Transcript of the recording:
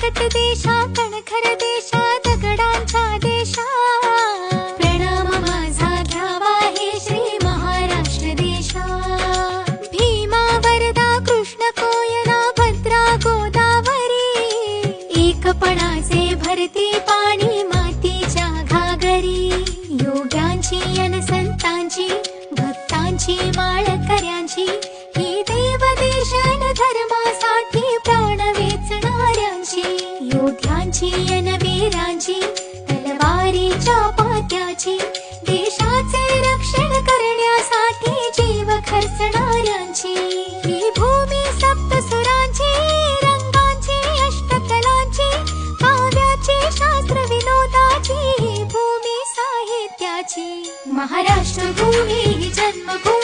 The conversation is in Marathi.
बळकट देशा कणखर देशा दगडांचा देशा प्रणाम माझा घ्यावा हे श्री महाराष्ट्र देशा भीमा वरदा कृष्ण कोयना भद्रा गोदावरी एकपणाचे भरती पाणी मातीच्या घागरी योग्यांची अन संतांची भक्तांची माळकऱ्यांची ही देवदेशन धर्मासाठी प्राण वेचणाऱ्यांची योद्ध्यांची अन वीरांची तलवारीच्या पात्याची देशाचे रक्षण करण्यासाठी जीव खर्चणाऱ्यांची ही भूमी सप्तसुरांची रंगांची अष्टकलांची काव्याची शास्त्र विनोदाची ही भूमी साहित्याची महाराष्ट्र भूमी ही जन्मभूमी